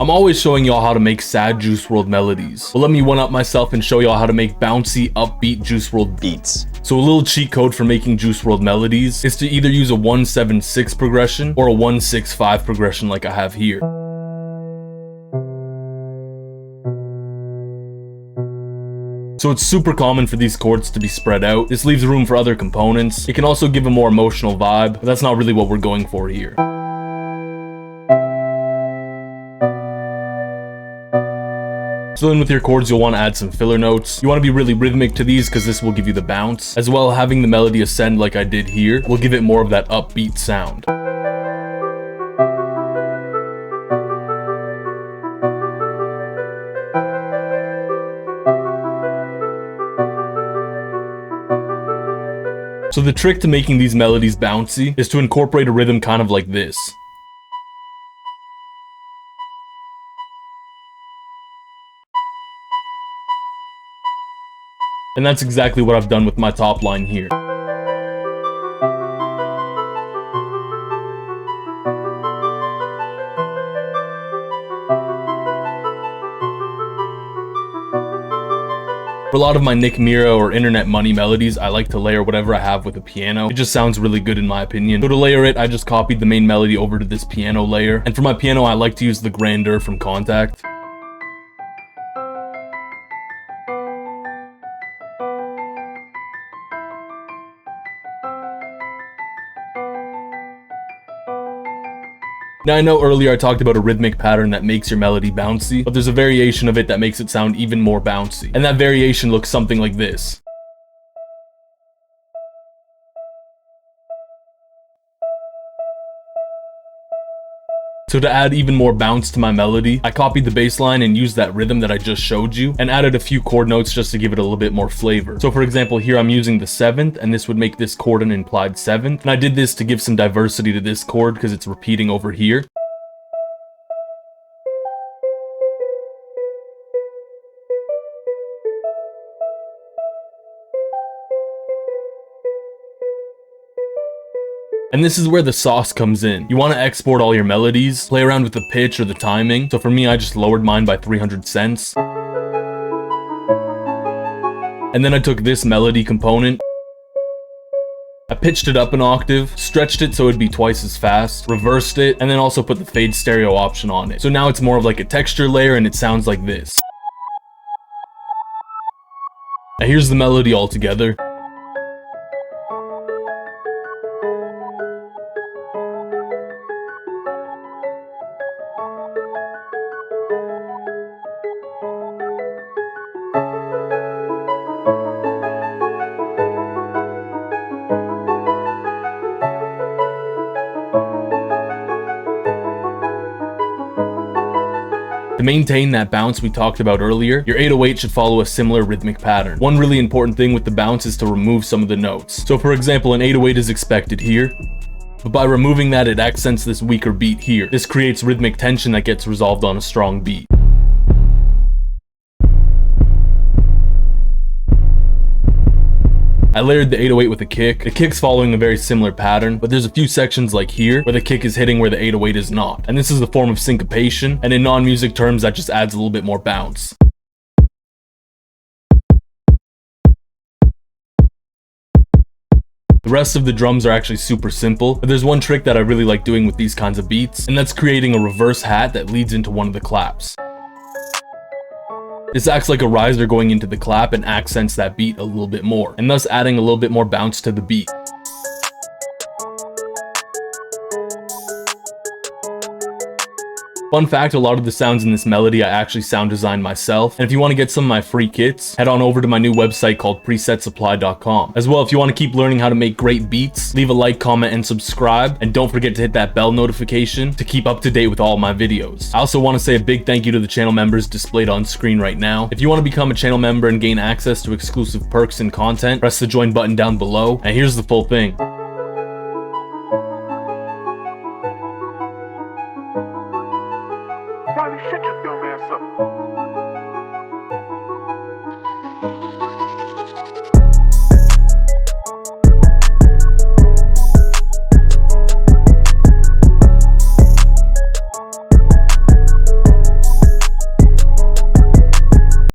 I'm always showing y'all how to make sad Juice WRLD melodies. Well, let me one-up myself and show y'all how to make bouncy, upbeat Juice WRLD beats. So a little cheat code for making Juice WRLD melodies is to either use a 1-7-6 progression or a 1-6-5 progression like I have here. So it's super common for these chords to be spread out. This leaves room for other components. It can also give a more emotional vibe, but that's not really what we're going for here. So then with your chords, you'll want to add some filler notes. You want to be really rhythmic to these because this will give you the bounce. As well, having the melody ascend like I did here will give it more of that upbeat sound. So the trick to making these melodies bouncy is to incorporate a rhythm kind of like this. And that's exactly what I've done with my top line here. For a lot of my Mira or internet money melodies, I like to layer whatever I have with a piano. It just sounds really good in my opinion. So to layer it, I just copied the main melody over to this piano layer. And for my piano, I like to use the grandeur from Contact. Now I know earlier I talked about a rhythmic pattern that makes your melody bouncy, but there's a variation of it that makes it sound even more bouncy. And that variation looks something like this. So to add even more bounce to my melody, I copied the bass line and used that rhythm that I just showed you and added a few chord notes just to give it a little bit more flavor. So for example, here I'm using the 7th and this would make this chord an implied 7th. And I did this to give some diversity to this chord because it's repeating over here. And this is where the sauce comes in. You want to export all your melodies, play around with the pitch or the timing. So for me, I just lowered mine by 300 cents. And then I took this melody component, I pitched it up an octave, stretched it so it'd be twice as fast, reversed it, and then also put the fade stereo option on it. So now it's more of like a texture layer and it sounds like this. Now here's the melody all together. To maintain that bounce we talked about earlier, your 808 should follow a similar rhythmic pattern. One really important thing with the bounce is to remove some of the notes. So for example, an 808 is expected here, but by removing that, it accents this weaker beat here. This creates rhythmic tension that gets resolved on a strong beat. I layered the 808 with a kick. The kick's following a very similar pattern, but there's a few sections like here where the kick is hitting where the 808 is not. And this is a form of syncopation, and in non-music terms, that just adds a little bit more bounce. The rest of the drums are actually super simple, but there's one trick that I really like doing with these kinds of beats, and that's creating a reverse hat that leads into one of the claps. This acts like a riser going into the clap and accents that beat a little bit more, and thus adding a little bit more bounce to the beat. Fun fact, a lot of the sounds in this melody I actually sound designed myself, and if you want to get some of my free kits, head on over to my new website called presetsupply.com. As well, if you want to keep learning how to make great beats, leave a like, comment, and subscribe, and don't forget to hit that bell notification to keep up to date with all my videos. I also want to say a big thank you to the channel members displayed on screen right now. If you want to become a channel member and gain access to exclusive perks and content, press the join button down below, and here's the full thing. Shut your dumb ass up.